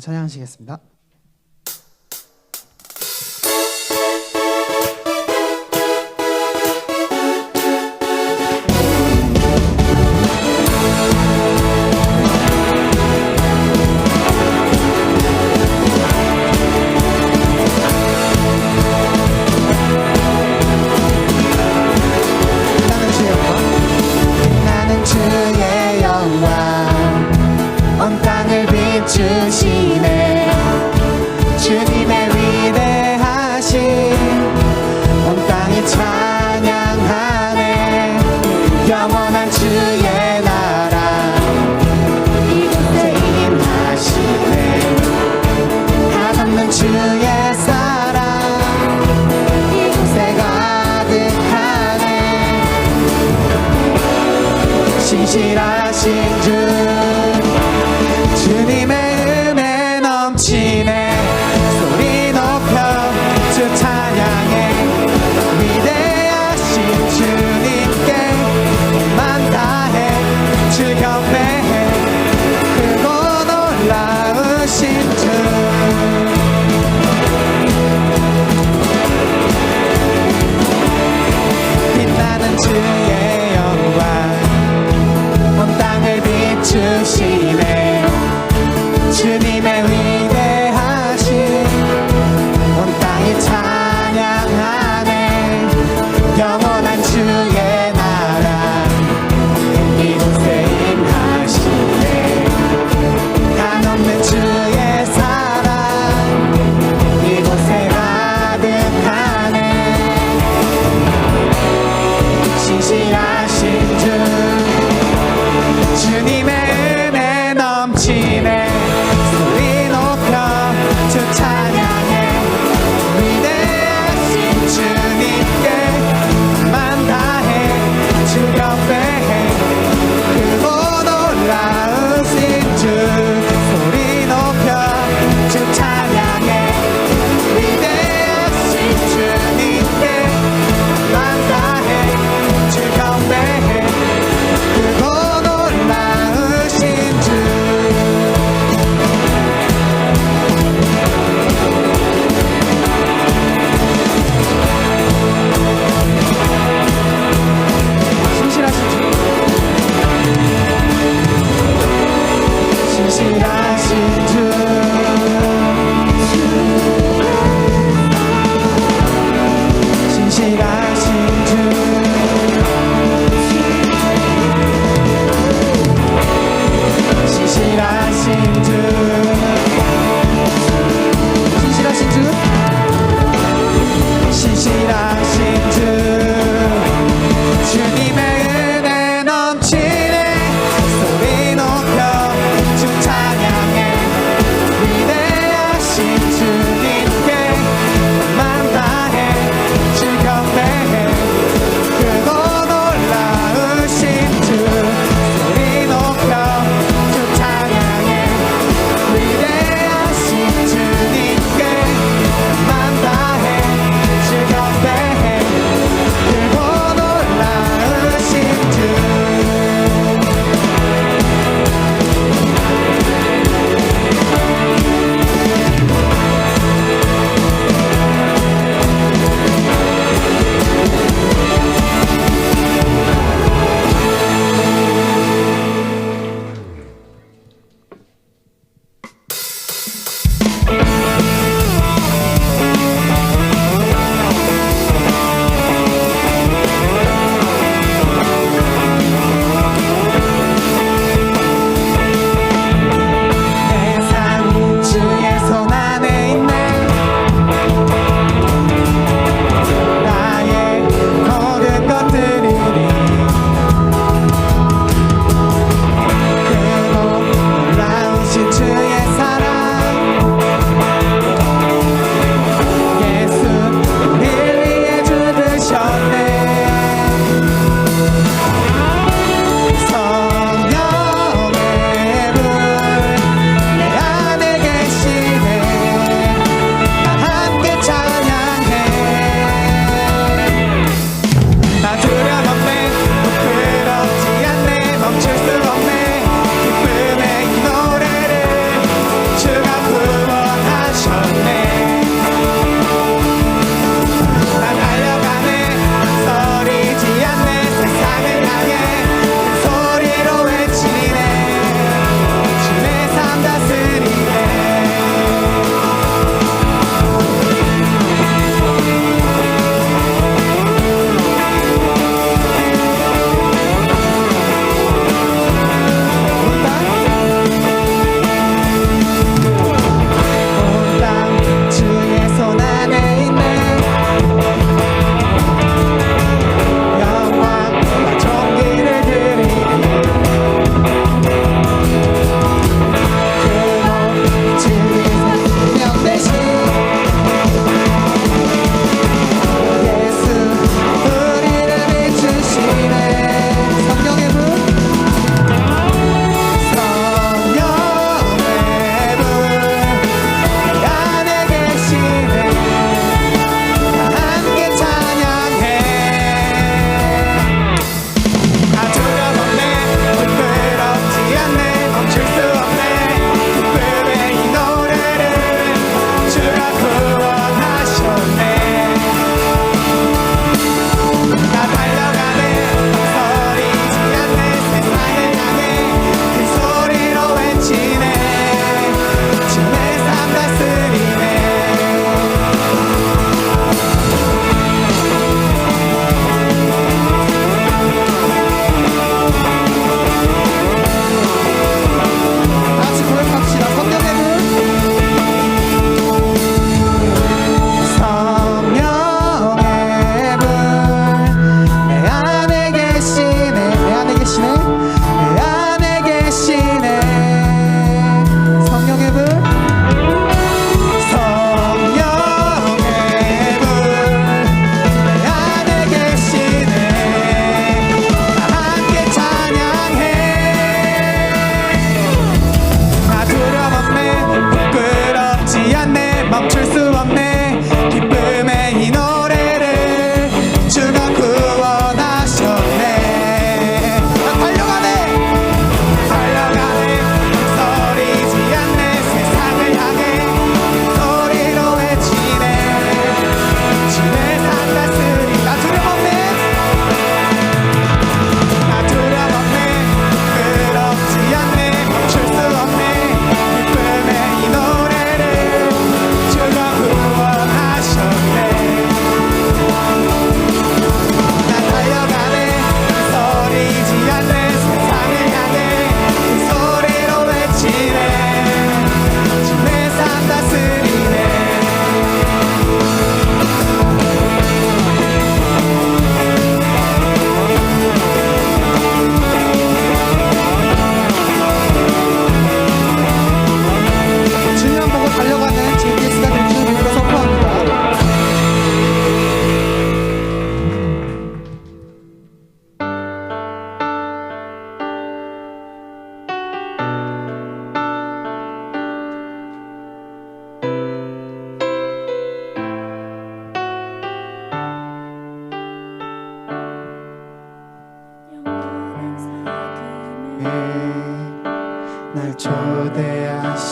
찬양하시겠습니다. 나는 주의 영광 온 땅을 비추시네. 주님의 위대하심 온 땅이 찬양하네. 영원한 주의 나라 이곳에 임하시네. 한없는 주의 사랑 이곳에 가득하네. 신실하신 주 주님의 은혜 넘치네. 소리 높여 주 찬양해. 위대하신 주님께 만 다해. 주 경배해. 크고 놀라우신 주. 빛나는 주의 영광 온 땅을 비추시네. 주님의 위대하심 온 땅이 찬양하네. 영원한 주의 나라 이곳에 임하시네. 한없는 주의 사랑 이곳에 가득하네. 신실하신 주 주님의 은혜 넘치네. 소리 높여 주 찬양해. 위대하신 주님께 만 다해.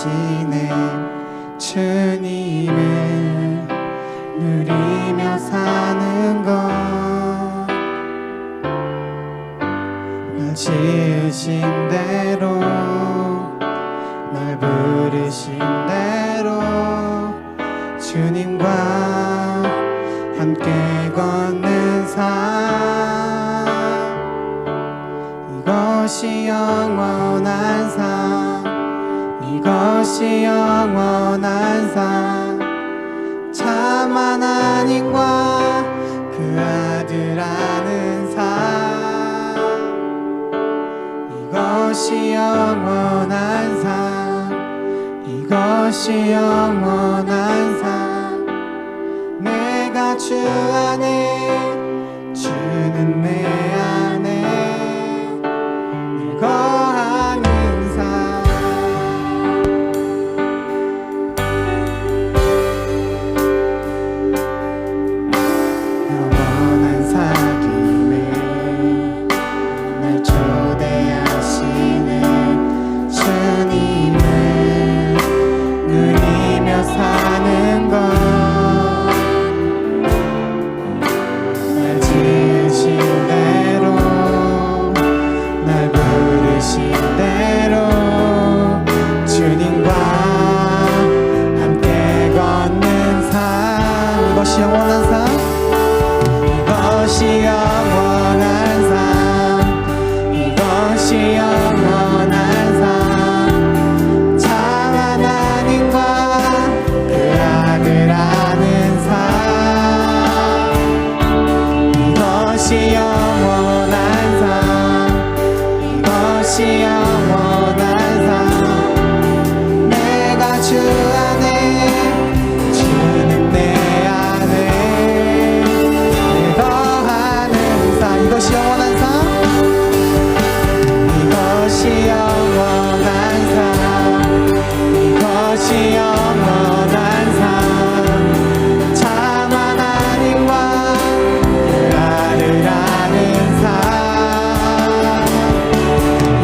하시네 주님을 누리며 사는 것 날 지으신 대로 날 부르신 대로 주님과 함께 걷는 삶 이것이 영원한 삶 이것이 영원한 삶 참 하나님과 그 아들 아는 삶 이것이 영원한 삶 이것이 영원한 삶 내가 주 안에 주는 내 안에 거하는 삶 영원한 사귐에 날 초대하시네 주님을 누리며 사는 것 날 지으신 대로 날 부르신 대로 주님과 함께 걷는 삶 이것이 영원한 삶 이것이 영원한 삶 이것이 영원한 삶 참 하나님과 그 아들 아는 삶 이것이 영원한 삶 이것이 영원한 삶 내가 주 안에 주는 내 안에 거하는 삶 이것이 영원한 삶 이것이 영원한 삶 이것이 영원한 삶 참 하나님과 그 아들 아는 삶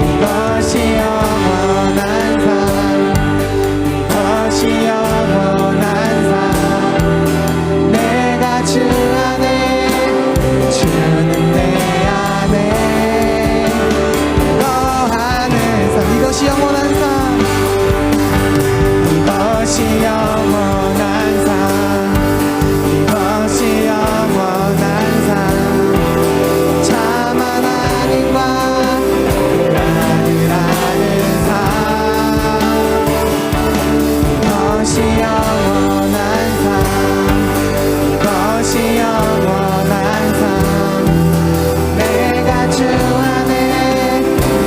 이것이 영원한 삶 이것이 영원한 삶 내가 주 안에 주는 내 안에 거하는 삶 이것이 영원한 삶 이것이 영원한 삶 이것이 영원한 삶 참 하나님과 그 아들 아는 삶 이것이 영원한 삶 이것이 영원한 삶 내가 주 안에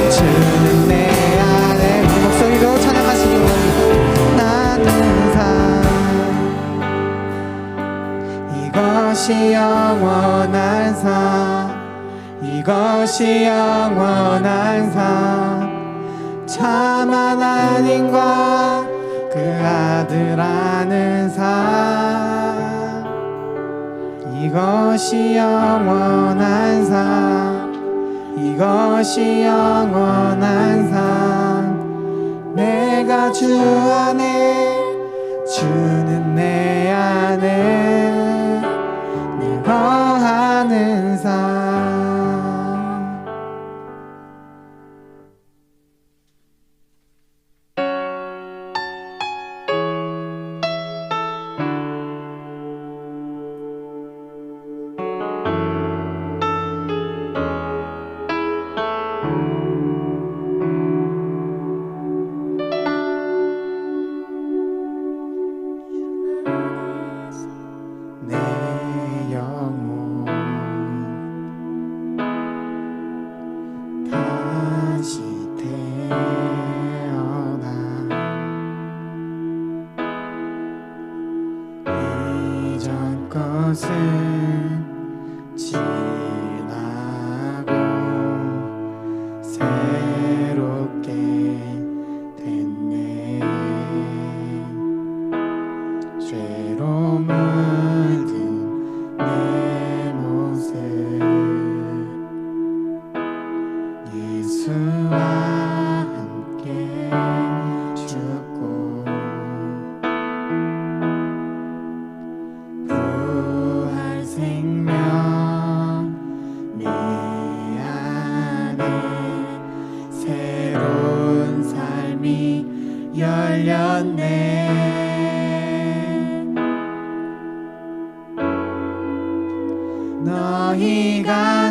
주는 내 안에 우리 목소리로 찬양하시기 원합니다 나는 삶 이것이 영원한 삶 이것이 영원한 삶 참 하나님과 그 아들 아는 삶 이것이 영원한 삶 이것이 영원한 삶 내가 주 안에 주는 내 안에 늘 거하는 삶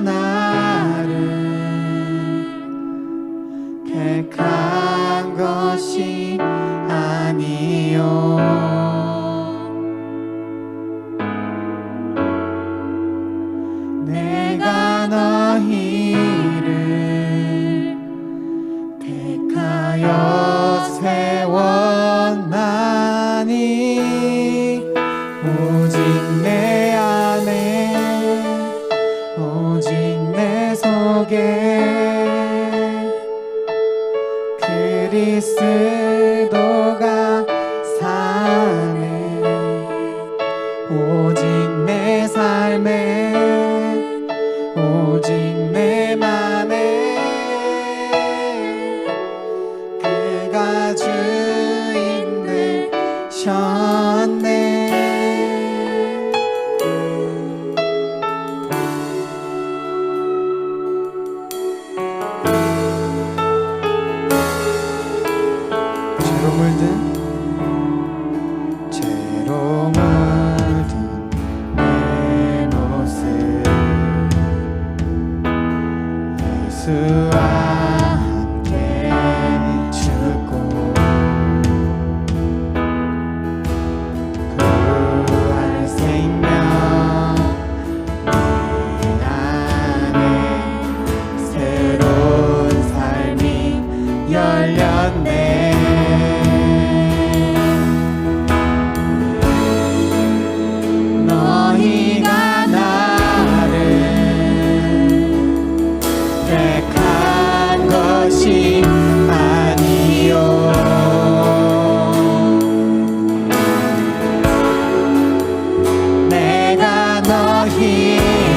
나를 택한 것이 아니요 내가 너희를 택하여 세웠나니 오직 내 안에 오직 내 속에 그리스도가 사네 오직 내 삶에 오직 내 맘에 그가 주인 되셨네 죄로 물든 내 모습 예수와 함께 죽고 부활 생명 내 안에 새로운 삶이 열렸네 너희가 나를 택한 것이 아니요 내가 너희를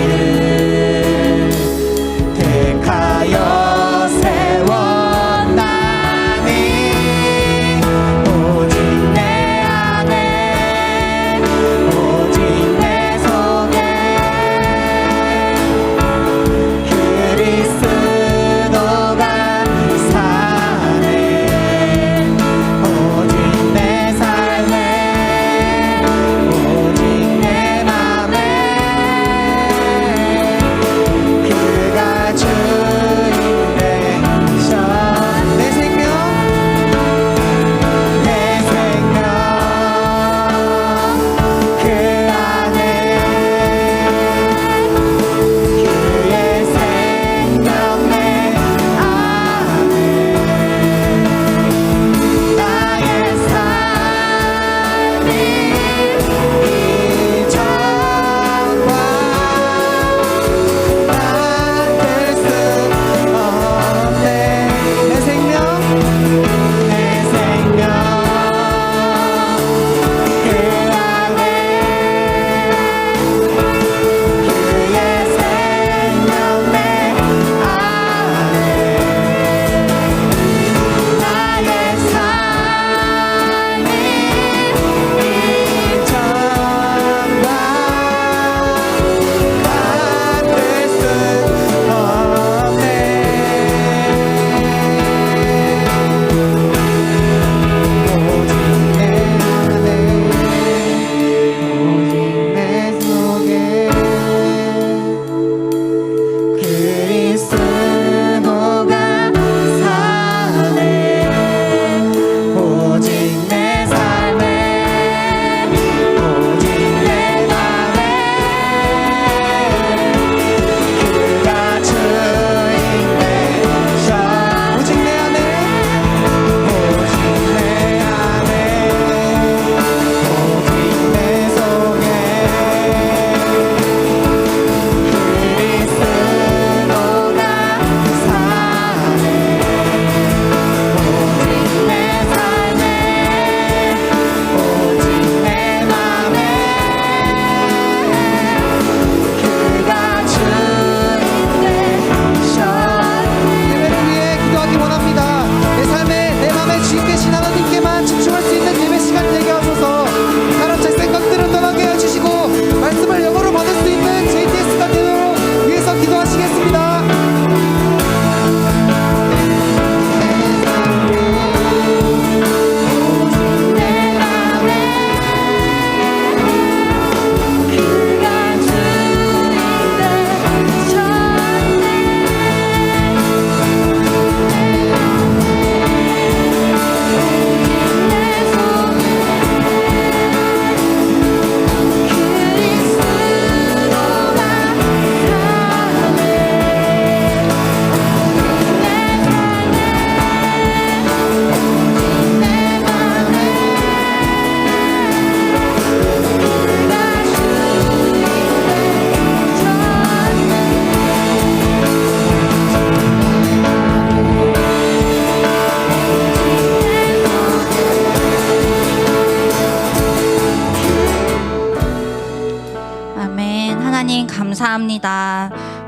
택하여 세웠나니 오직 내 안에 오직 내 속에 그리스도가 사네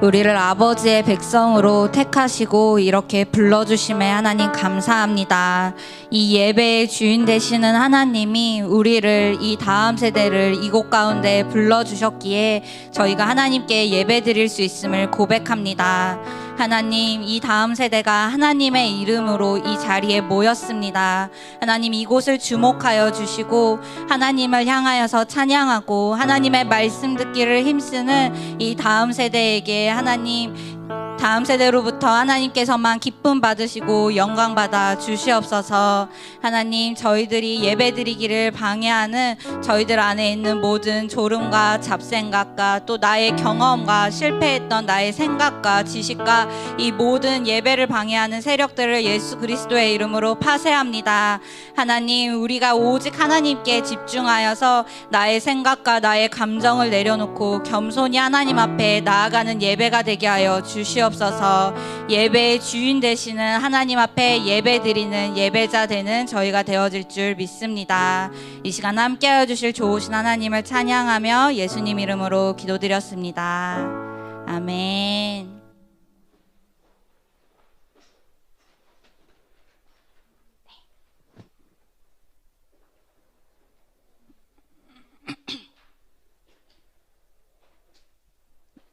우리를 아버지의 백성으로 택하시고 이렇게 불러주심에 하나님 감사합니다. 이 예배의 주인 되시는 하나님이 우리를 이 다음 세대를 이곳 가운데 불러주셨기에 저희가 하나님께 예배 드릴 수 있음을 고백합니다. 하나님, 이 다음 세대가 하나님의 이름으로 이 자리에 모였습니다. 하나님, 이곳을 주목하여 주시고 하나님을 향하여서 찬양하고 하나님의 말씀 듣기를 힘쓰는 이 다음 세대에게 하나님, 다음 세대로부터 하나님께서만 기쁨 받으시고 영광 받아 주시옵소서. 하나님, 저희들이 예배 드리기를 방해하는 저희들 안에 있는 모든 졸음과 잡생각과 또 나의 경험과 실패했던 나의 생각과 지식과 이 모든 예배를 방해하는 세력들을 예수 그리스도의 이름으로 파쇄합니다. 하나님, 우리가 오직 하나님께 집중하여서 나의 생각과 나의 감정을 내려놓고 겸손히 하나님 앞에 나아가는 예배가 되게 하여 주시옵소서. 예배의 주인 되시는 하나님 앞에 예배 드리는 예배자 되는 저희가 되어질 줄 믿습니다. 이 시간 함께하여 주실 좋으신 하나님을 찬양하며 예수님 이름으로 기도드렸습니다. 아멘.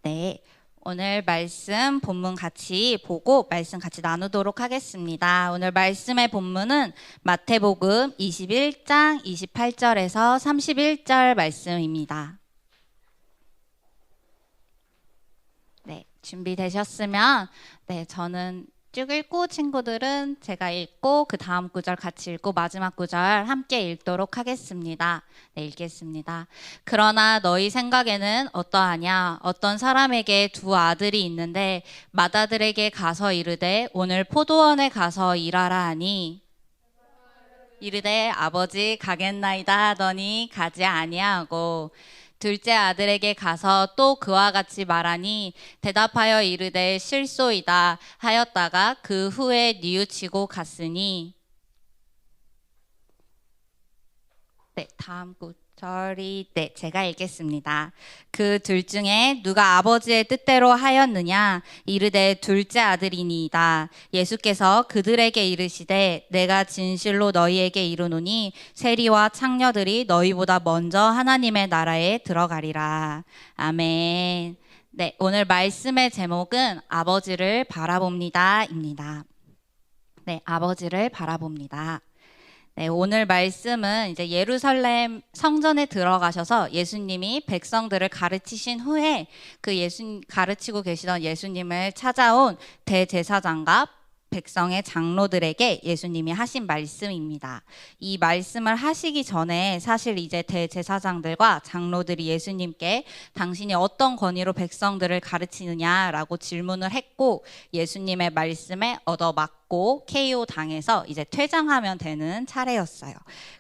네. 오늘 말씀 본문 같이 보고 말씀 같이 나누도록 하겠습니다. 오늘 말씀의 본문은 마태복음 21장 28절에서 31절 말씀입니다. 네, 준비되셨으면 저는 쭉 읽고 친구들은 제가 읽고 그 다음 구절 같이 읽고 마지막 구절 함께 읽도록 하겠습니다. 네, 읽겠습니다. 그러나 너희 생각에는 어떠하냐? 어떤 사람에게 두 아들이 있는데 맏아들에게 가서 이르되 오늘 포도원에 가서 일하라 하니 이르되 아버지 가겠나이다 하더니 가지 아니하고 둘째 아들에게 가서 또 그와 같이 말하니 대답하여 이르되 실소이다 하였다가 그 후에 뉘우치고 갔으니. 네, 다음 구절이 제가 읽겠습니다. 그 둘 중에 누가 아버지의 뜻대로 하였느냐? 이르되 둘째 아들이니이다. 예수께서 그들에게 이르시되 내가 진실로 너희에게 이르노니 세리와 창녀들이 너희보다 먼저 하나님의 나라에 들어가리라. 아멘. 네, 오늘 말씀의 제목은 아버지를 바라봅니다입니다. 네, 아버지를 바라봅니다. 네, 오늘 말씀은 이제 예루살렘 성전에 들어가셔서 예수님이 백성들을 가르치신 후에 그 가르치고 계시던 예수님을 찾아온 대제사장과 백성의 장로들에게 예수님이 하신 말씀입니다. 이 말씀을 하시기 전에 사실 이제 대제사장들과 장로들이 예수님께 당신이 어떤 권위로 백성들을 가르치느냐라고 질문을 했고 예수님의 말씀에 얻어맞고 KO 당해서 이제 퇴장하면 되는 차례였어요.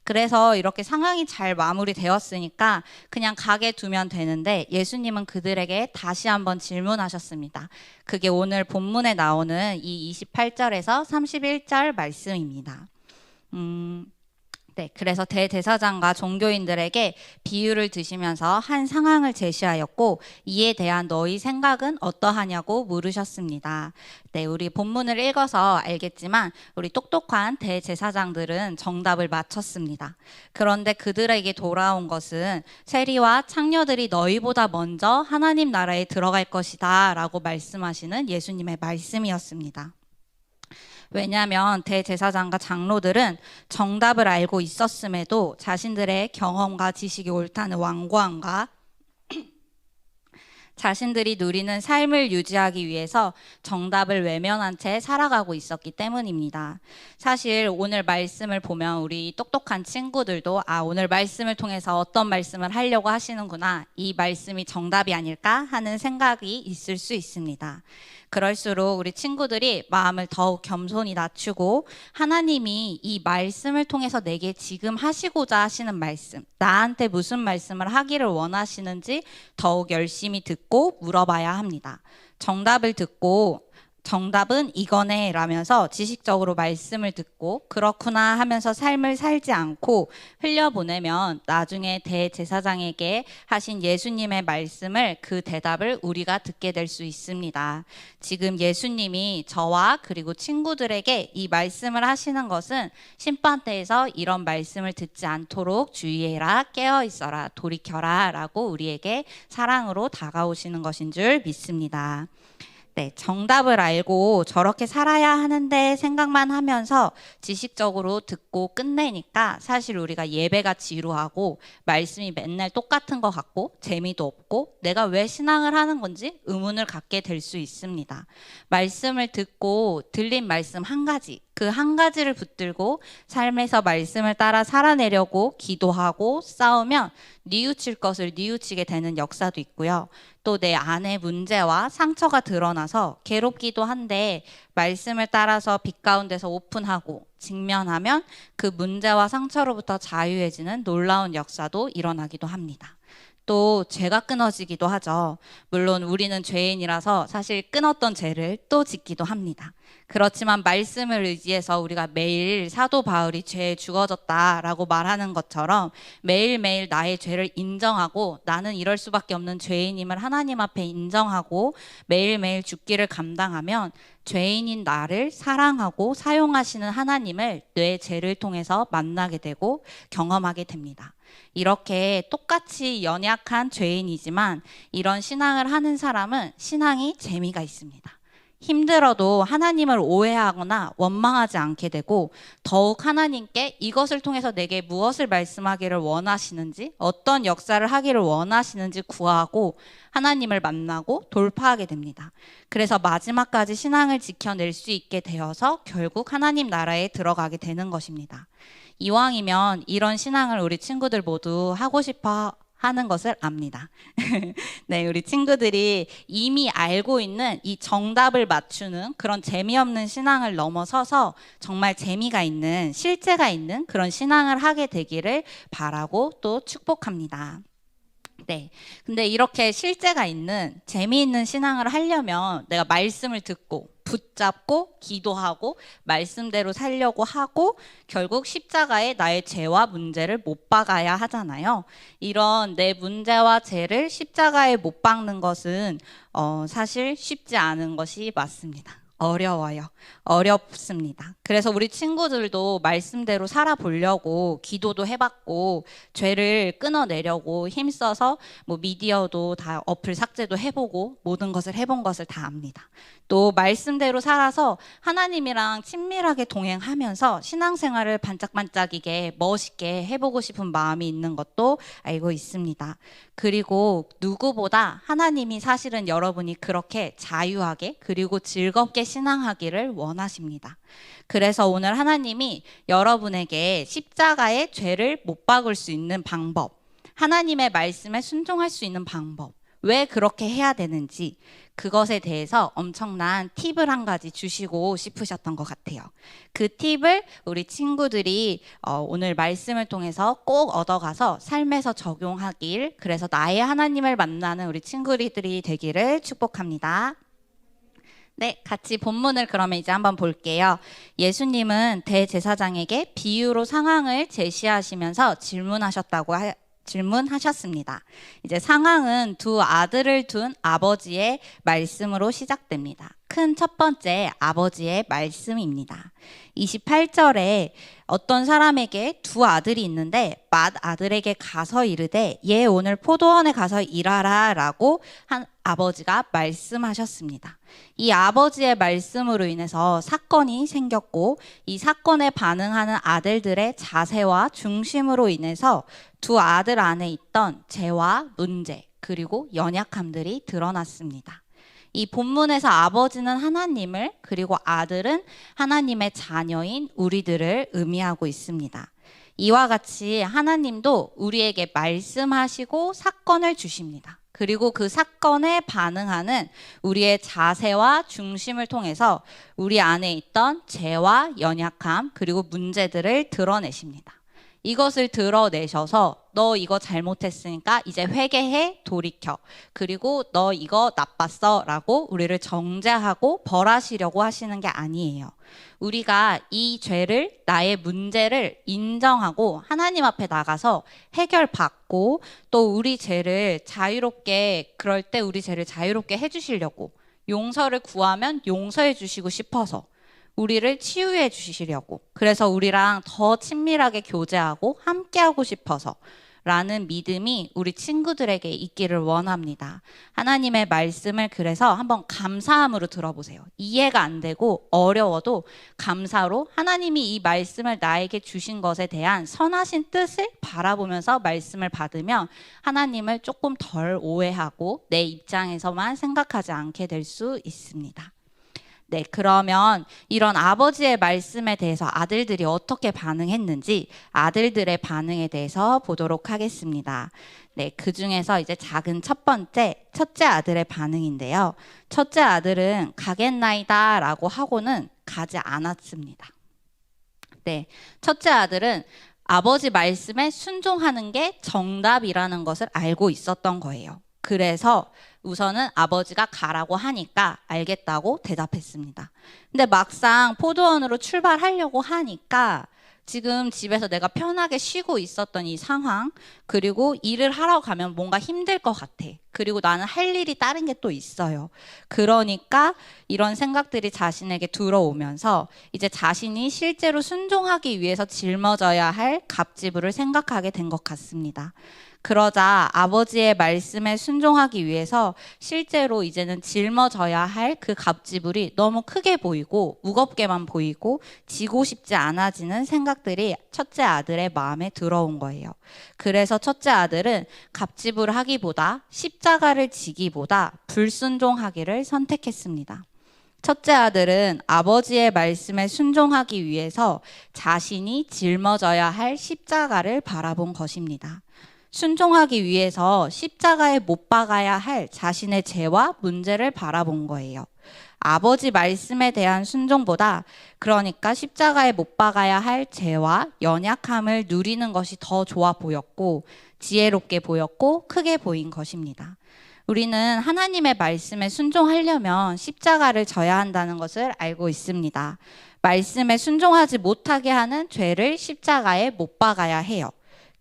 그래서 이렇게 상황이 잘 마무리되었으니까 그냥 가게 두면 되는데 예수님은 그들에게 다시 한번 질문하셨습니다. 그게 오늘 본문에 나오는 이 28절에서 31절 말씀입니다. 네, 그래서 대제사장과 종교인들에게 비유를 드시면서 한 상황을 제시하였고 이에 대한 너희 생각은 어떠하냐고 물으셨습니다. 네, 우리 본문을 읽어서 알겠지만 우리 똑똑한 대제사장들은 정답을 맞췄습니다. 그런데 그들에게 돌아온 것은 세리와 창녀들이 너희보다 먼저 하나님 나라에 들어갈 것이다 라고 말씀하시는 예수님의 말씀이었습니다. 왜냐하면 대제사장과 장로들은 정답을 알고 있었음에도 자신들의 경험과 지식이 옳다는 완고함과 자신들이 누리는 삶을 유지하기 위해서 정답을 외면한 채 살아가고 있었기 때문입니다. 사실 오늘 말씀을 보면 우리 똑똑한 친구들도 오늘 말씀을 통해서 어떤 말씀을 하려고 하시는구나, 이 말씀이 정답이 아닐까 하는 생각이 있을 수 있습니다. 그럴수록 우리 친구들이 마음을 더욱 겸손히 낮추고 하나님이 이 말씀을 통해서 내게 지금 하시고자 하시는 말씀, 나한테 무슨 말씀을 하기를 원하시는지 더욱 열심히 듣고 물어봐야 합니다. 정답을 듣고 정답은 이거네 라면서 지식적으로 말씀을 듣고 그렇구나 하면서 삶을 살지 않고 흘려보내면 나중에 대제사장에게 하신 예수님의 말씀을 그 대답을 우리가 듣게 될 수 있습니다. 지금 예수님이 저와 그리고 친구들에게 이 말씀을 하시는 것은 심판대에서 이런 말씀을 듣지 않도록 주의해라, 깨어 있어라, 돌이켜라 라고 우리에게 사랑으로 다가오시는 것인 줄 믿습니다. 네, 정답을 알고 저렇게 살아야 하는데 생각만 하면서 지식적으로 듣고 끝내니까 사실 우리가 예배가 지루하고 말씀이 맨날 똑같은 것 같고 재미도 없고 내가 왜 신앙을 하는 건지 의문을 갖게 될 수 있습니다. 말씀을 듣고 들린 말씀 한 가지, 그 한 가지를 붙들고 삶에서 말씀을 따라 살아내려고 기도하고 싸우면 뉘우칠 것을 뉘우치게 되는 역사도 있고요. 또 내 안의 문제와 상처가 드러나서 괴롭기도 한데 말씀을 따라서 빛 가운데서 오픈하고 직면하면 그 문제와 상처로부터 자유해지는 놀라운 역사도 일어나기도 합니다. 또 죄가 끊어지기도 하죠. 물론 우리는 죄인이라서 사실 끊었던 죄를 또 짓기도 합니다. 그렇지만 말씀을 의지해서 우리가 매일 사도 바울이 죄에 죽어졌다라고 말하는 것처럼 매일매일 나의 죄를 인정하고 나는 이럴 수밖에 없는 죄인임을 하나님 앞에 인정하고 매일매일 죽기를 감당하면 죄인인 나를 사랑하고 사용하시는 하나님을 내 죄를 통해서 만나게 되고 경험하게 됩니다. 이렇게 똑같이 연약한 죄인이지만 이런 신앙을 하는 사람은 신앙이 재미가 있습니다. 힘들어도 하나님을 오해하거나 원망하지 않게 되고 더욱 하나님께 이것을 통해서 내게 무엇을 말씀하기를 원하시는지 어떤 역사를 하기를 원하시는지 구하고 하나님을 만나고 돌파하게 됩니다. 그래서 마지막까지 신앙을 지켜낼 수 있게 되어서 결국 하나님 나라에 들어가게 되는 것입니다. 이왕이면 이런 신앙을 우리 친구들 모두 하고 싶어 하는 것을 압니다. 네, 우리 친구들이 이미 알고 있는 이 정답을 맞추는 그런 재미없는 신앙을 넘어서서 정말 재미가 있는, 실제가 있는 그런 신앙을 하게 되기를 바라고 또 축복합니다. 네. 근데 이렇게 실제가 있는 재미있는 신앙을 하려면 내가 말씀을 듣고 붙잡고 기도하고 말씀대로 살려고 하고 결국 십자가에 나의 죄와 문제를 못 박아야 하잖아요. 이런 내 문제와 죄를 십자가에 못 박는 것은 사실 쉽지 않은 것이 맞습니다. 어려워요. 어렵습니다. 그래서 우리 친구들도 말씀대로 살아보려고 기도도 해봤고 죄를 끊어내려고 힘써서 뭐 미디어도 다 어플 삭제도 해보고 모든 것을 해본 것을 다 압니다. 또 말씀대로 살아서 하나님이랑 친밀하게 동행하면서 신앙생활을 반짝반짝이게 멋있게 해보고 싶은 마음이 있는 것도 알고 있습니다. 그리고 누구보다 하나님이 사실은 여러분이 그렇게 자유하게 그리고 즐겁게 신앙하기를 원하십니다. 그래서 오늘 하나님이 여러분에게 십자가의 죄를 못 박을 수 있는 방법, 하나님의 말씀에 순종할 수 있는 방법, 왜 그렇게 해야 되는지 그것에 대해서 엄청난 팁을 한 가지 주시고 싶으셨던 것 같아요. 그 팁을 우리 친구들이 오늘 말씀을 통해서 꼭 얻어가서 삶에서 적용하길, 그래서 나의 하나님을 만나는 우리 친구들이 되기를 축복합니다. 네, 같이 본문을 그러면 이제 한번 볼게요. 예수님은 대제사장에게 비유로 상황을 제시하시면서 질문하셨습니다. 이제 상황은 두 아들을 둔 아버지의 말씀으로 시작됩니다. 큰 첫 번째 아버지의 말씀입니다. 28절에 어떤 사람에게 두 아들이 있는데 맏아들에게 가서 이르되 얘 오늘 포도원에 가서 일하라 라고 한 아버지가 말씀하셨습니다. 이 아버지의 말씀으로 인해서 사건이 생겼고 이 사건에 반응하는 아들들의 자세와 중심으로 인해서 두 아들 안에 있던 죄와 문제 그리고 연약함들이 드러났습니다. 이 본문에서 아버지는 하나님을 그리고 아들은 하나님의 자녀인 우리들을 의미하고 있습니다. 이와 같이 하나님도 우리에게 말씀하시고 사건을 주십니다. 그리고 그 사건에 반응하는 우리의 자세와 중심을 통해서 우리 안에 있던 죄와 연약함 그리고 문제들을 드러내십니다. 이것을 드러내셔서 너 이거 잘못했으니까 이제 회개해, 돌이켜. 그리고 너 이거 나빴어 라고 우리를 정죄하고 벌하시려고 하시는 게 아니에요. 우리가 이 죄를, 나의 문제를 인정하고 하나님 앞에 나가서 해결받고 또 우리 죄를 자유롭게, 그럴 때 우리 죄를 자유롭게 해주시려고, 용서를 구하면 용서해 주시고 싶어서, 우리를 치유해 주시려고, 그래서 우리랑 더 친밀하게 교제하고 함께하고 싶어서 라는 믿음이 우리 친구들에게 있기를 원합니다. 하나님의 말씀을 그래서 한번 감사함으로 들어보세요. 이해가 안 되고 어려워도 감사로 하나님이 이 말씀을 나에게 주신 것에 대한 선하신 뜻을 바라보면서 말씀을 받으면 하나님을 조금 덜 오해하고 내 입장에서만 생각하지 않게 될 수 있습니다. 네, 그러면 이런 아버지의 말씀에 대해서 아들들이 어떻게 반응했는지 아들들의 반응에 대해서 보도록 하겠습니다. 네, 그 중에서 이제 작은 첫 번째, 첫째 아들의 반응인데요. 첫째 아들은 가겠나이다 라고 하고는 가지 않았습니다. 네, 첫째 아들은 아버지 말씀에 순종하는 게 정답이라는 것을 알고 있었던 거예요. 그래서 우선은 아버지가 가라고 하니까 알겠다고 대답했습니다. 근데 막상 포도원으로 출발하려고 하니까 지금 집에서 내가 편하게 쉬고 있었던 이 상황, 그리고 일을 하러 가면 뭔가 힘들 것 같아. 그리고 나는 할 일이 다른 게 또 있어요. 그러니까 이런 생각들이 자신에게 들어오면서 이제 자신이 실제로 순종하기 위해서 짊어져야 할 갑지부를 생각하게 된 것 같습니다. 그러자 아버지의 말씀에 순종하기 위해서 실제로 이제는 짊어져야 할 그 갑지불이 너무 크게 보이고 무겁게만 보이고 지고 싶지 않아지는 생각들이 첫째 아들의 마음에 들어온 거예요. 그래서 첫째 아들은 갑지불 하기보다 십자가를 지기보다 불순종하기를 선택했습니다. 첫째 아들은 아버지의 말씀에 순종하기 위해서 자신이 짊어져야 할 십자가를 바라본 것입니다. 순종하기 위해서 십자가에 못 박아야 할 자신의 죄와 문제를 바라본 거예요. 아버지 말씀에 대한 순종보다 그러니까 십자가에 못 박아야 할 죄와 연약함을 누리는 것이 더 좋아 보였고 지혜롭게 보였고 크게 보인 것입니다. 우리는 하나님의 말씀에 순종하려면 십자가를 져야 한다는 것을 알고 있습니다. 말씀에 순종하지 못하게 하는 죄를 십자가에 못 박아야 해요.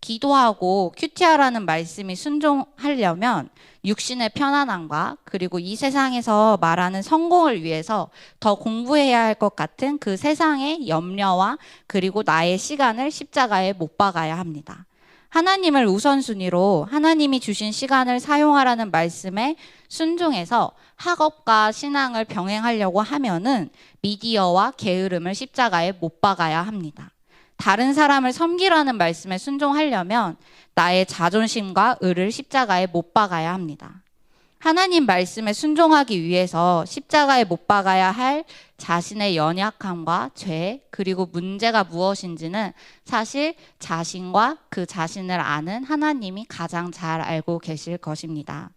기도하고 큐티하라는 말씀이 순종하려면 육신의 편안함과 그리고 이 세상에서 말하는 성공을 위해서 더 공부해야 할 것 같은 그 세상의 염려와 그리고 나의 시간을 십자가에 못 박아야 합니다. 하나님을 우선순위로 하나님이 주신 시간을 사용하라는 말씀에 순종해서 학업과 신앙을 병행하려고 하면은 미디어와 게으름을 십자가에 못 박아야 합니다. 다른 사람을 섬기라는 말씀에 순종하려면 나의 자존심과 의를 십자가에 못 박아야 합니다. 하나님 말씀에 순종하기 위해서 십자가에 못 박아야 할 자신의 연약함과 죄, 그리고 문제가 무엇인지는 사실 자신과 그 자신을 아는 하나님이 가장 잘 알고 계실 것입니다.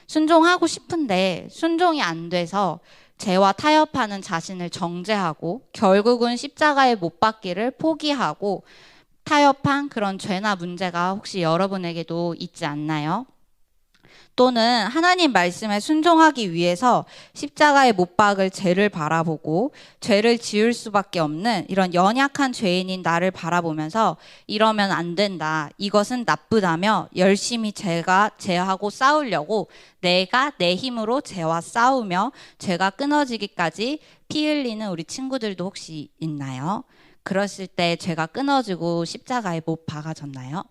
순종하고 싶은데 순종이 안 돼서 죄와 타협하는 자신을 정죄하고 결국은 십자가에 못 박기를 포기하고 타협한 그런 죄나 문제가 혹시 여러분에게도 있지 않나요? 또는 하나님 말씀에 순종하기 위해서 십자가에 못 박을 죄를 바라보고 죄를 지을 수밖에 없는 이런 연약한 죄인인 나를 바라보면서 이러면 안 된다, 이것은 나쁘다며 열심히 죄하고 싸우려고 내가 내 힘으로 죄와 싸우며 죄가 끊어지기까지 피 흘리는 우리 친구들도 혹시 있나요? 그랬을 때 죄가 끊어지고 십자가에 못 박아졌나요?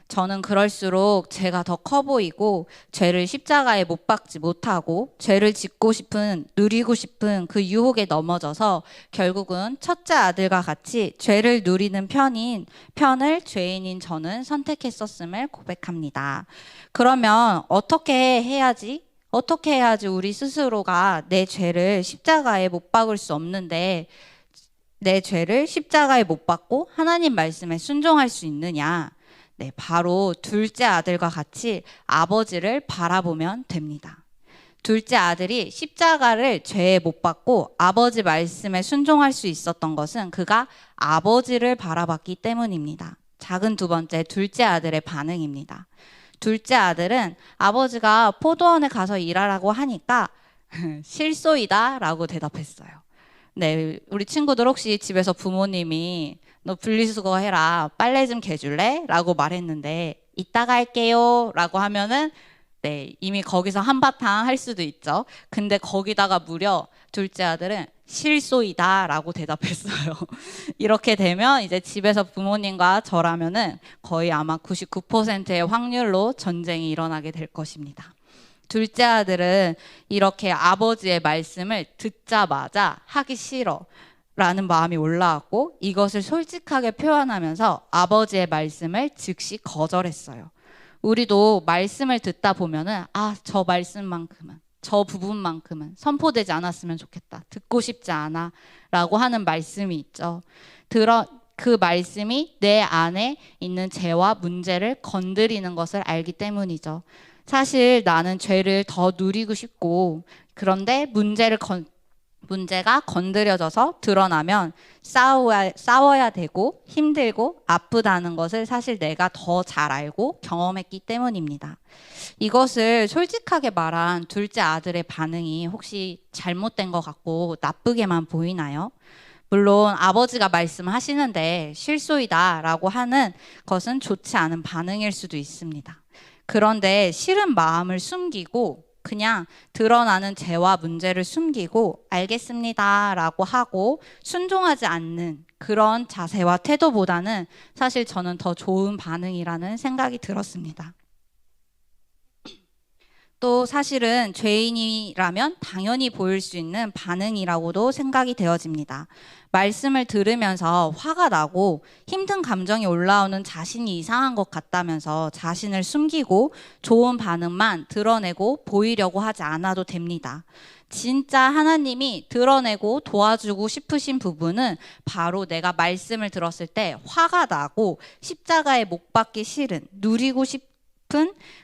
저는 그럴수록 죄가 더 커 보이고 죄를 십자가에 못 박지 못하고 죄를 짓고 싶은, 누리고 싶은 그 유혹에 넘어져서 결국은 첫째 아들과 같이 죄를 누리는 편을 죄인인 저는 선택했었음을 고백합니다. 그러면 어떻게 해야지 우리 스스로가 내 죄를 십자가에 못 박을 수 없는데 내 죄를 십자가에 못 박고 하나님 말씀에 순종할 수 있느냐? 네, 바로 둘째 아들과 같이 아버지를 바라보면 됩니다. 둘째 아들이 십자가를 죄에 못 박고 아버지 말씀에 순종할 수 있었던 것은 그가 아버지를 바라봤기 때문입니다. 작은 두 번째, 둘째 아들의 반응입니다. 둘째 아들은 아버지가 포도원에 가서 일하라고 하니까 실소이다 라고 대답했어요. 네, 우리 친구들 혹시 집에서 부모님이 너 분리수거 해라, 빨래 좀 개줄래? 라고 말했는데 이따가 할게요 라고 하면은 네, 이미 거기서 한바탕 할 수도 있죠. 근데 거기다가 무려 둘째 아들은 실소이다 라고 대답했어요. 이렇게 되면 이제 집에서 부모님과 저라면은 거의 아마 99%의 확률로 전쟁이 일어나게 될 것입니다. 둘째 아들은 이렇게 아버지의 말씀을 듣자마자 하기 싫어 라는 마음이 올라왔고 이것을 솔직하게 표현하면서 아버지의 말씀을 즉시 거절했어요. 우리도 말씀을 듣다 보면은 저 말씀만큼은 저 부분만큼은 선포되지 않았으면 좋겠다. 듣고 싶지 않아 라고 하는 말씀이 있죠. 그 말씀이 내 안에 있는 죄와 문제를 건드리는 것을 알기 때문이죠. 사실 나는 죄를 더 누리고 싶고 그런데 문제가 건드려져서 드러나면 싸워야 되고 힘들고 아프다는 것을 사실 내가 더 잘 알고 경험했기 때문입니다. 이것을 솔직하게 말한 둘째 아들의 반응이 혹시 잘못된 것 같고 나쁘게만 보이나요? 물론 아버지가 말씀하시는데 실소이다 라고 하는 것은 좋지 않은 반응일 수도 있습니다. 그런데 싫은 마음을 숨기고 그냥 드러나는 죄와 문제를 숨기고 알겠습니다 라고 하고 순종하지 않는 그런 자세와 태도보다는 사실 저는 더 좋은 반응이라는 생각이 들었습니다. 또 사실은 죄인이라면 당연히 보일 수 있는 반응이라고도 생각이 되어집니다. 말씀을 들으면서 화가 나고 힘든 감정이 올라오는 자신이 이상한 것 같다면서 자신을 숨기고 좋은 반응만 드러내고 보이려고 하지 않아도 됩니다. 진짜 하나님이 드러내고 도와주고 싶으신 부분은 바로 내가 말씀을 들었을 때 화가 나고 십자가에 못 박기 싫은 누리고 싶은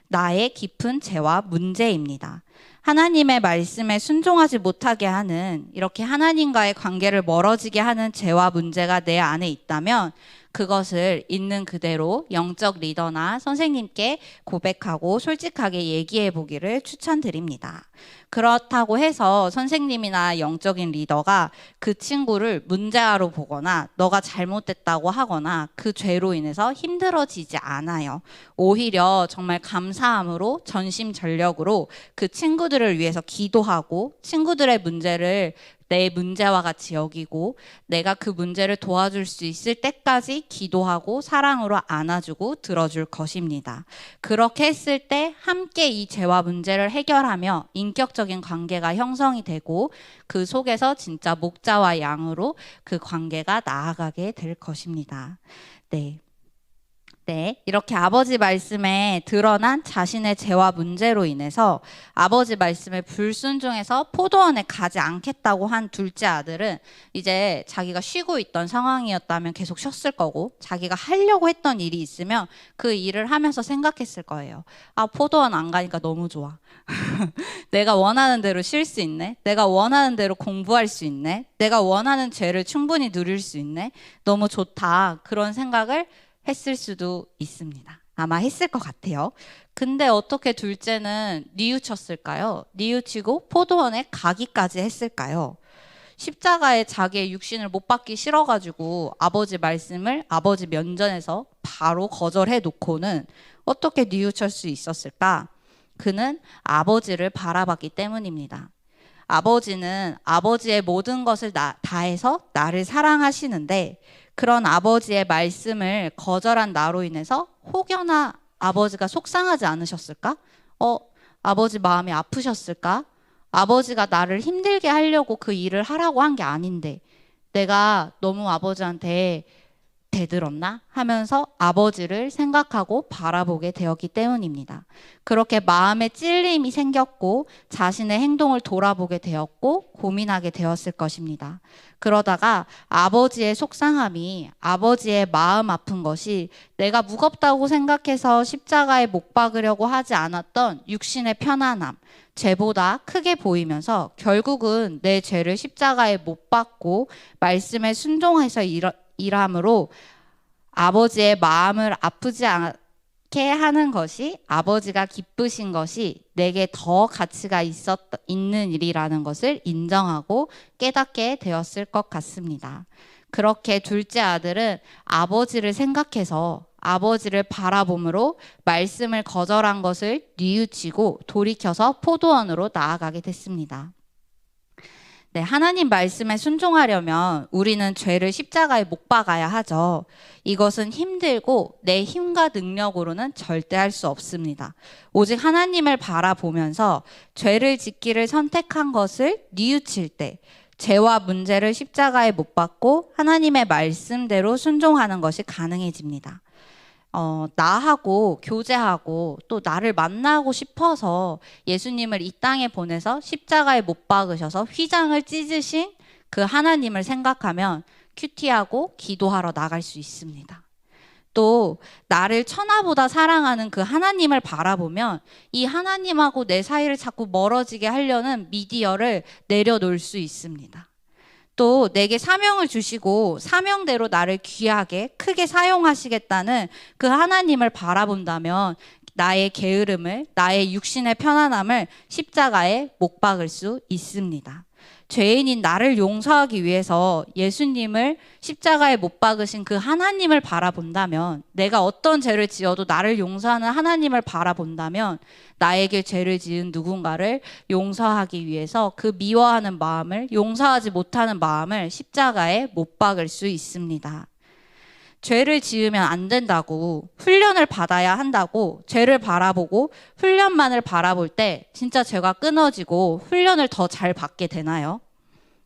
나의 깊은 죄와 문제입니다. 하나님의 말씀에 순종하지 못하게 하는 이렇게 하나님과의 관계를 멀어지게 하는 죄와 문제가 내 안에 있다면 그것을 있는 그대로 영적 리더나 선생님께 고백하고 솔직하게 얘기해 보기를 추천드립니다. 그렇다고 해서 선생님이나 영적인 리더가 그 친구를 문제아로 보거나 너가 잘못됐다고 하거나 그 죄로 인해서 힘들어지지 않아요. 오히려 정말 감사함으로 전심전력으로 그 친구들을 위해서 기도하고 친구들의 문제를 내 문제와 같이 여기고 내가 그 문제를 도와줄 수 있을 때까지 기도하고 사랑으로 안아주고 들어줄 것입니다. 그렇게 했을 때 함께 이 죄와 문제를 해결하며 인격적인 관계가 형성이 되고 그 속에서 진짜 목자와 양으로 그 관계가 나아가게 될 것입니다. 네, 이렇게 아버지 말씀에 드러난 자신의 죄와 문제로 인해서 아버지 말씀에 불순종해서 포도원에 가지 않겠다고 한 둘째 아들은 이제 자기가 쉬고 있던 상황이었다면 계속 쉬었을 거고 자기가 하려고 했던 일이 있으면 그 일을 하면서 생각했을 거예요. 포도원 안 가니까 너무 좋아. 내가 원하는 대로 쉴 수 있네. 내가 원하는 대로 공부할 수 있네. 내가 원하는 죄를 충분히 누릴 수 있네. 너무 좋다. 그런 생각을 했을 수도 있습니다. 아마 했을 것 같아요. 근데 어떻게 둘째는 뉘우쳤을까요? 뉘우치고 포도원에 가기까지 했을까요? 십자가에 자기의 육신을 못 박기 싫어가지고 아버지 말씀을 아버지 면전에서 바로 거절해 놓고는 어떻게 뉘우칠 수 있었을까? 그는 아버지를 바라봤기 때문입니다. 아버지는 아버지의 모든 것을 다해서 나를 사랑하시는데 그런 아버지의 말씀을 거절한 나로 인해서 혹여나 아버지가 속상하지 않으셨을까? 아버지 마음이 아프셨을까? 아버지가 나를 힘들게 하려고 그 일을 하라고 한 게 아닌데 내가 너무 아버지한테 대들었나 하면서 아버지를 생각하고 바라보게 되었기 때문입니다. 그렇게 마음에 찔림이 생겼고 자신의 행동을 돌아보게 되었고 고민하게 되었을 것입니다. 그러다가 아버지의 속상함이, 아버지의 마음 아픈 것이 내가 무겁다고 생각해서 십자가에 못 박으려고 하지 않았던 육신의 편안함, 죄보다 크게 보이면서 결국은 내 죄를 십자가에 못 박고 말씀에 순종해서 일함으로 아버지의 마음을 아프지 않게 하는 것이, 아버지가 기쁘신 것이 내게 더 가치가 있는 일이라는 것을 인정하고 깨닫게 되었을 것 같습니다. 그렇게 둘째 아들은 아버지를 생각해서 아버지를 바라봄으로 말씀을 거절한 것을 뉘우치고 돌이켜서 포도원으로 나아가게 됐습니다. 네, 하나님 말씀에 순종하려면 우리는 죄를 십자가에 못 박아야 하죠. 이것은 힘들고 내 힘과 능력으로는 절대 할 수 없습니다. 오직 하나님을 바라보면서 죄를 짓기를 선택한 것을 뉘우칠 때 죄와 문제를 십자가에 못 박고 하나님의 말씀대로 순종하는 것이 가능해집니다. 나하고 교제하고 또 나를 만나고 싶어서 예수님을 이 땅에 보내서 십자가에 못 박으셔서 휘장을 찢으신 그 하나님을 생각하면 큐티하고 기도하러 나갈 수 있습니다. 또 나를 천하보다 사랑하는 그 하나님을 바라보면 이 하나님하고 내 사이를 자꾸 멀어지게 하려는 미디어를 내려놓을 수 있습니다. 또 내게 사명을 주시고 사명대로 나를 귀하게 크게 사용하시겠다는 그 하나님을 바라본다면 나의 게으름을, 나의 육신의 편안함을 십자가에 못 박을 수 있습니다. 죄인인 나를 용서하기 위해서 예수님을 십자가에 못 박으신 그 하나님을 바라본다면, 내가 어떤 죄를 지어도 나를 용서하는 하나님을 바라본다면 나에게 죄를 지은 누군가를 용서하기 위해서 그 미워하는 마음을, 용서하지 못하는 마음을 십자가에 못 박을 수 있습니다. 죄를 지으면 안 된다고, 훈련을 받아야 한다고 죄를 바라보고 훈련만을 바라볼 때 진짜 죄가 끊어지고 훈련을 더 잘 받게 되나요?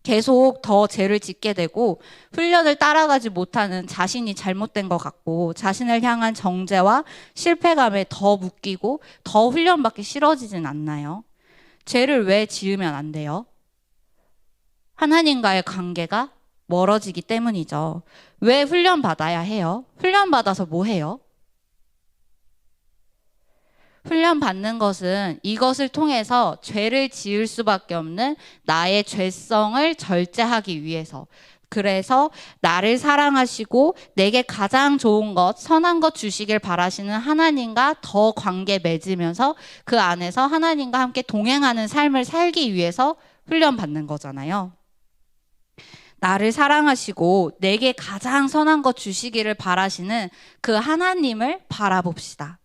계속 더 죄를 짓게 되고 훈련을 따라가지 못하는 자신이 잘못된 것 같고 자신을 향한 정죄와 실패감에 더 묶이고 더 훈련받기 싫어지진 않나요? 죄를 왜 지으면 안 돼요? 하나님과의 관계가 멀어지기 때문이죠. 왜 훈련받아야 해요? 훈련받아서 뭐 해요? 훈련받는 것은 이것을 통해서 죄를 지을 수밖에 없는 나의 죄성을 절제하기 위해서, 그래서 나를 사랑하시고 내게 가장 좋은 것, 선한 것 주시길 바라시는 하나님과 더 관계 맺으면서 그 안에서 하나님과 함께 동행하는 삶을 살기 위해서 훈련받는 거잖아요. 나를 사랑하시고 내게 가장 선한 것 주시기를 바라시는 그 하나님을 바라봅시다.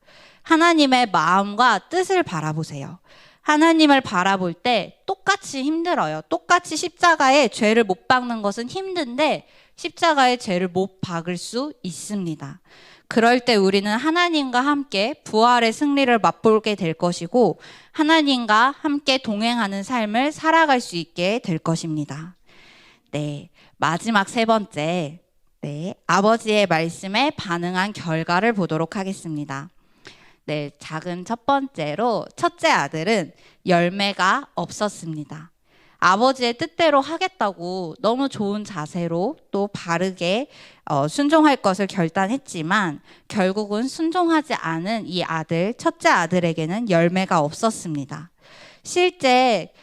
하나님의 마음과 뜻을 바라보세요. 하나님을 바라볼 때 똑같이 힘들어요. 똑같이 십자가에 죄를 못 박는 것은 힘든데 십자가에 죄를 못 박을 수 있습니다. 그럴 때 우리는 하나님과 함께 부활의 승리를 맛보게 될 것이고 하나님과 함께 동행하는 삶을 살아갈 수 있게 될 것입니다. 네, 마지막 세 번째, 아버지의 말씀에 반응한 결과를 보도록 하겠습니다. 네, 작은 첫 번째로 첫째 아들은 열매가 없었습니다. 아버지의 뜻대로 하겠다고 너무 좋은 자세로 또 바르게 순종할 것을 결단했지만 결국은 순종하지 않은 이 아들, 첫째 아들에게는 열매가 없었습니다. 실제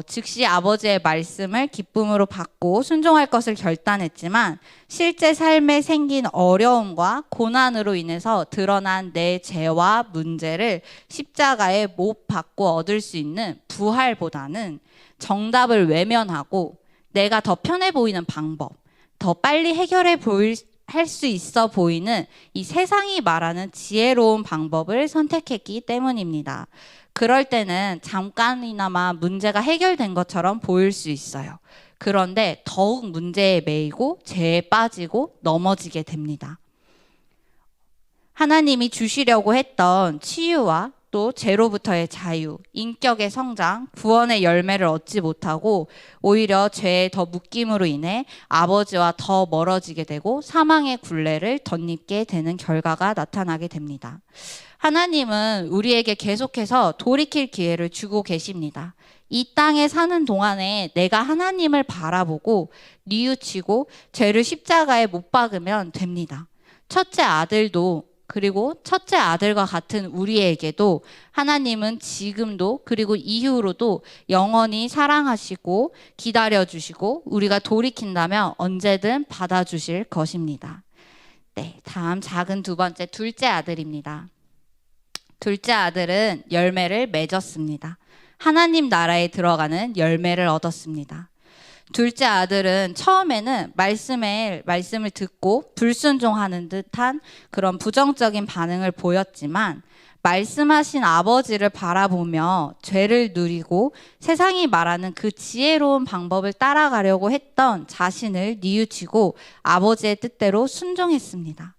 즉시 아버지의 말씀을 기쁨으로 받고 순종할 것을 결단했지만 실제 삶에 생긴 어려움과 고난으로 인해서 드러난 내 죄와 문제를 십자가에 못 박고 얻을 수 있는 부활보다는 정답을 외면하고 내가 더 편해 보이는 방법, 더 빨리 할 수 있어 보이는 이 세상이 말하는 지혜로운 방법을 선택했기 때문입니다. 그럴 때는 잠깐이나마 문제가 해결된 것처럼 보일 수 있어요. 그런데 더욱 문제에 매이고 죄에 빠지고 넘어지게 됩니다. 하나님이 주시려고 했던 치유와 또 죄로부터의 자유, 인격의 성장, 구원의 열매를 얻지 못하고 오히려 죄에 더 묶임으로 인해 아버지와 더 멀어지게 되고 사망의 굴레를 덧입게 되는 결과가 나타나게 됩니다. 하나님은 우리에게 계속해서 돌이킬 기회를 주고 계십니다. 이 땅에 사는 동안에 내가 하나님을 바라보고 뉘우치고 죄를 십자가에 못 박으면 됩니다. 첫째 아들도 그리고 첫째 아들과 같은 우리에게도 하나님은 지금도 그리고 이후로도 영원히 사랑하시고 기다려주시고 우리가 돌이킨다면 언제든 받아주실 것입니다. 네, 다음 작은 두 번째 둘째 아들입니다. 둘째 아들은 열매를 맺었습니다. 하나님 나라에 들어가는 열매를 얻었습니다. 둘째 아들은 처음에는 말씀을 듣고 불순종하는 듯한 그런 부정적인 반응을 보였지만 말씀하신 아버지를 바라보며 죄를 누리고 세상이 말하는 그 지혜로운 방법을 따라가려고 했던 자신을 뉘우치고 아버지의 뜻대로 순종했습니다.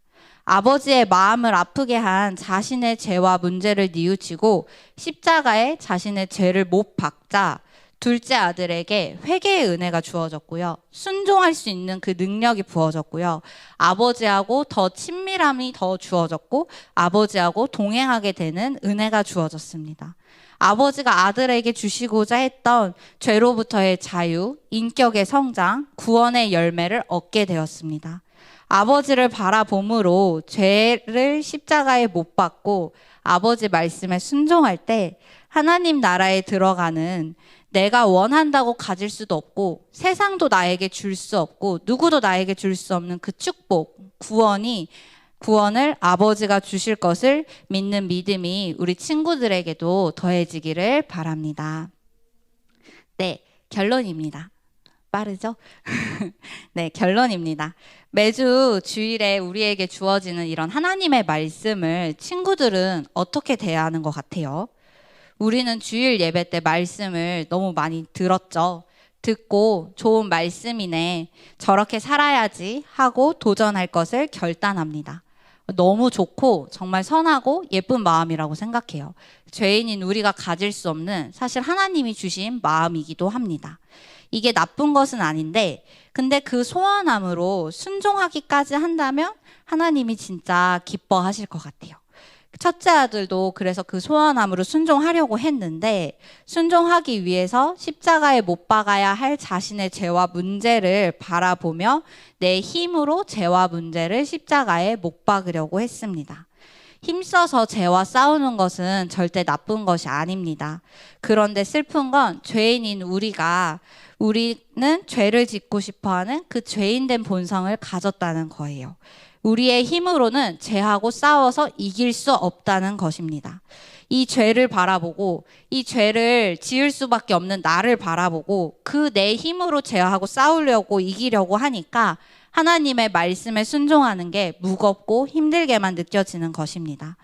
아버지의 마음을 아프게 한 자신의 죄와 문제를 뉘우치고 십자가에 자신의 죄를 못 박자 둘째 아들에게 회개의 은혜가 주어졌고요. 순종할 수 있는 그 능력이 부어졌고요. 아버지하고 더 친밀함이 더 주어졌고 아버지하고 동행하게 되는 은혜가 주어졌습니다. 아버지가 아들에게 주시고자 했던 죄로부터의 자유, 인격의 성장, 구원의 열매를 얻게 되었습니다. 아버지를 바라봄으로 죄를 십자가에 못 박고 아버지 말씀에 순종할 때 하나님 나라에 들어가는 내가 원한다고 가질 수도 없고 세상도 나에게 줄 수 없고 누구도 나에게 줄 수 없는 그 축복, 구원을 아버지가 주실 것을 믿는 믿음이 우리 친구들에게도 더해지기를 바랍니다. 네, 결론입니다. 빠르죠? 네, 결론입니다. 매주 주일에 우리에게 주어지는 이런 하나님의 말씀을 친구들은 어떻게 대하는 것 같아요? 우리는 주일 예배 때 말씀을 너무 많이 들었죠. 듣고 좋은 말씀이네, 저렇게 살아야지 하고 도전할 것을 결단합니다. 너무 좋고 정말 선하고 예쁜 마음이라고 생각해요. 죄인인 우리가 가질 수 없는 사실 하나님이 주신 마음이기도 합니다. 이게 나쁜 것은 아닌데 근데 그 소원함으로 순종하기까지 한다면 하나님이 진짜 기뻐하실 것 같아요. 첫째 아들도 그래서 그 소원함으로 순종하려고 했는데 순종하기 위해서 십자가에 못 박아야 할 자신의 죄와 문제를 바라보며 내 힘으로 죄와 문제를 십자가에 못 박으려고 했습니다. 힘써서 죄와 싸우는 것은 절대 나쁜 것이 아닙니다. 그런데 슬픈 건 죄인인 우리는 죄를 짓고 싶어하는 그 죄인된 본성을 가졌다는 거예요. 우리의 힘으로는 죄하고 싸워서 이길 수 없다는 것입니다. 이 죄를 바라보고 이 죄를 지을 수밖에 없는 나를 바라보고 그 내 힘으로 죄하고 싸우려고 이기려고 하니까 하나님의 말씀에 순종하는 게 무겁고 힘들게만 느껴지는 것입니다.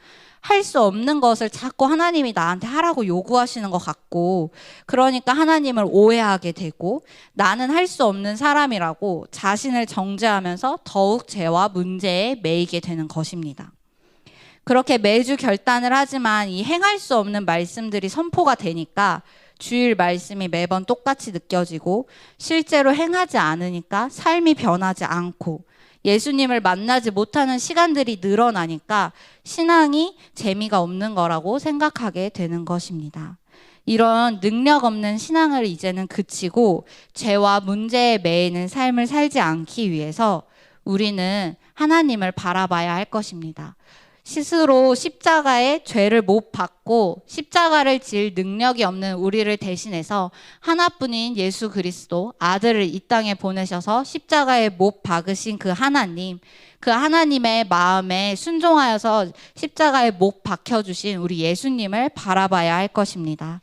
할 수 없는 것을 자꾸 하나님이 나한테 하라고 요구하시는 것 같고 그러니까 하나님을 오해하게 되고 나는 할 수 없는 사람이라고 자신을 정죄하면서 더욱 죄와 문제에 매이게 되는 것입니다. 그렇게 매주 결단을 하지만 이 행할 수 없는 말씀들이 선포가 되니까 주일 말씀이 매번 똑같이 느껴지고 실제로 행하지 않으니까 삶이 변하지 않고 예수님을 만나지 못하는 시간들이 늘어나니까 신앙이 재미가 없는 거라고 생각하게 되는 것입니다. 이런 능력 없는 신앙을 이제는 그치고 죄와 문제에 매이는 삶을 살지 않기 위해서 우리는 하나님을 바라봐야 할 것입니다. 스스로 십자가에 죄를 못 박고 십자가를 질 능력이 없는 우리를 대신해서 하나뿐인 예수 그리스도 아들을 이 땅에 보내셔서 십자가에 못 박으신 그 하나님의 마음에 순종하여서 십자가에 못 박혀주신 우리 예수님을 바라봐야 할 것입니다.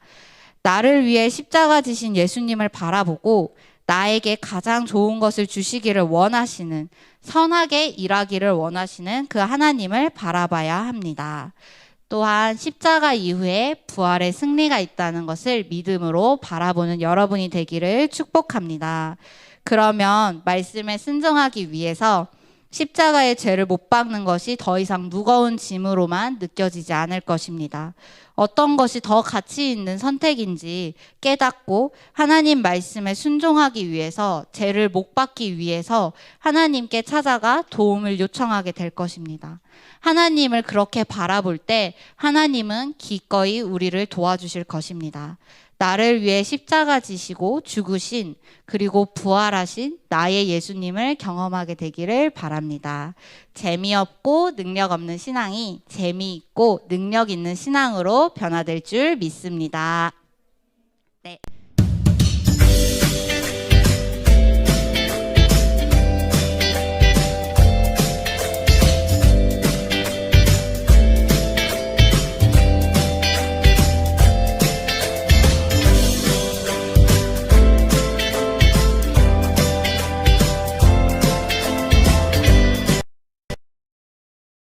나를 위해 십자가 지신 예수님을 바라보고 나에게 가장 좋은 것을 주시기를 원하시는, 선하게 일하기를 원하시는 그 하나님을 바라봐야 합니다. 또한 십자가 이후에 부활의 승리가 있다는 것을 믿음으로 바라보는 여러분이 되기를 축복합니다. 그러면 말씀에 순종하기 위해서 십자가의 죄를 못 박는 것이 더 이상 무거운 짐으로만 느껴지지 않을 것입니다. 어떤 것이 더 가치 있는 선택인지 깨닫고 하나님 말씀에 순종하기 위해서, 죄를 못 박기 위해서 하나님께 찾아가 도움을 요청하게 될 것입니다. 하나님을 그렇게 바라볼 때 하나님은 기꺼이 우리를 도와주실 것입니다. 나를 위해 십자가 지시고 죽으신, 그리고 부활하신 나의 예수님을 경험하게 되기를 바랍니다. 재미없고 능력 없는 신앙이 재미있고 능력 있는 신앙으로 변화될 줄 믿습니다.